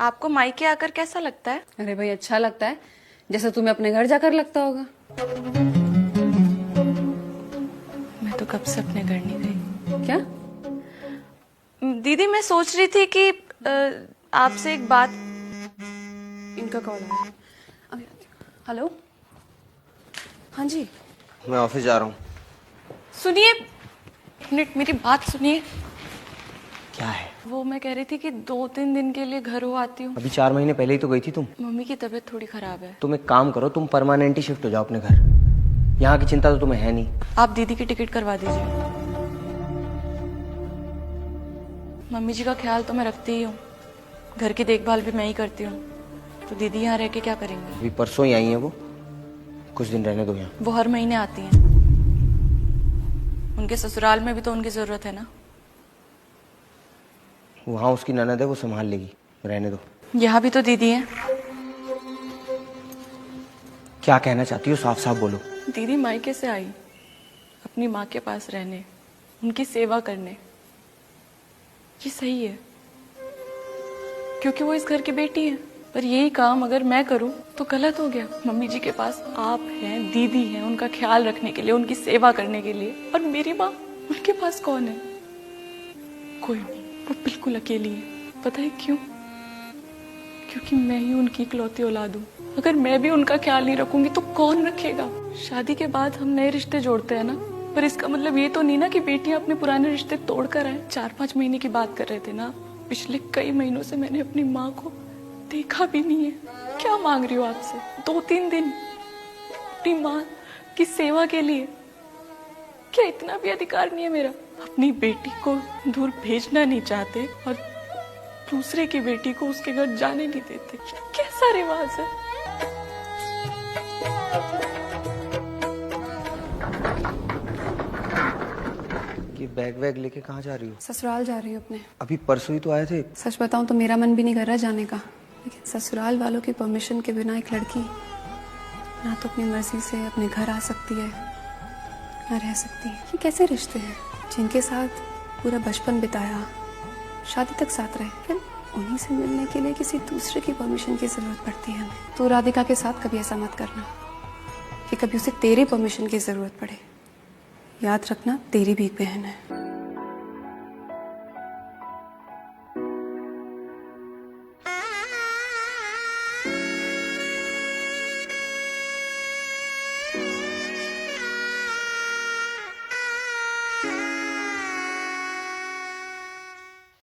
आपको मायके आकर कैसा लगता है? अरे भाई अच्छा लगता है, जैसे तुम्हें अपने घर जाकर लगता होगा। मैं तो कब से अपने घर नहीं गई। क्या? दीदी मैं सोच रही थी कि आपसे एक बात। इनका कॉल आया। अभी आती हूँ। हेलो। हाँ जी। मैं ऑफिस जा रहा हूँ। सुनिए, एक मिनट मेरी बात सुनिए। क्या है? वो मैं कह रही थी कि 2-3 दिन के लिए घर हो आती हूँ। अभी 4 महीने पहले ही तो गई थी तुम। मम्मी की तबीयत थोड़ी खराब है। तुम एक काम करो, तुम परमानेंट ही शिफ्ट हो जाओ अपने घर। यहाँ की चिंता तो तुम्हें है नहीं। आप दीदी की टिकट करवा दीजिए। मम्मी जी का ख्याल तो मैं रखती ही हूँ, घर की देखभाल भी मैं ही करती हूँ, तो दीदी यहाँ रह के क्या करेंगे? अभी परसों ही आई हैं वो, कुछ दिन रहने दो यहाँ। वो हर महीने आती हैं। उनके ससुराल में भी तो उनकी जरूरत है ना। वहाँ उसकी ननद है, वो संभाल लेगी, रहने दो। यहाँ भी तो दीदी है। क्या कहना चाहती हो, साफ साफ बोलो। दीदी मायके से आई अपनी माँ के पास रहने, उनकी सेवा करने। ये सही है क्योंकि वो इस घर की बेटी है। पर यही काम अगर मैं करूं तो गलत हो गया। मम्मी जी के पास आप हैं, दीदी हैं, उनका ख्याल रखने के लिए, उनकी सेवा करने के लिए। और मेरी माँ, उनके पास कौन है? कोई नहीं, वो बिल्कुल अकेली है। पता है क्यों? क्योंकि मैं ही उनकी इकलौती औलाद हूँ। अगर मैं भी उनका ख्याल नहीं रखूंगी तो कौन रखेगा? शादी के बाद हम नए रिश्ते जोड़ते हैं ना, पर इसका मतलब ये तो नहीं ना कि बेटियां अपने पुराने रिश्ते तोड़कर आए। 4-5 महीने की बात कर रहे थे ना। पिछले कई महीनों से मैंने अपनी माँ को देखा भी नहीं है। क्या मांग रही हो आपसे? 2-3 दिन अपनी माँ की सेवा के लिए? क्या इतना भी अधिकार नहीं है मेरा? अपनी बेटी को दूर भेजना नहीं चाहते और दूसरे की बेटी को उसके घर जाने नहीं देते। कैसा रिवाज है? ये बैग वैग लेके कहाँ जा रही हो? ससुराल जा रही हूँ अपने। अभी परसों ही तो आए थे। सच बताऊँ तो मेरा मन भी नहीं कर रहा जाने का, लेकिन ससुराल वालों की परमिशन के बिना एक लड़की ना तो अपनी मर्जी से अपने घर आ सकती है ना रह सकती है। ये कैसे रिश्ते हैं जिनके साथ पूरा बचपन बिताया, शादी तक साथ रहे, फिर उन्हीं से मिलने के लिए किसी दूसरे की परमिशन की जरूरत पड़ती है हमें। तो राधिका के साथ कभी ऐसा मत करना कि कभी उसे तेरी परमिशन की जरूरत पड़े। याद रखना, तेरी भी एक बहन है।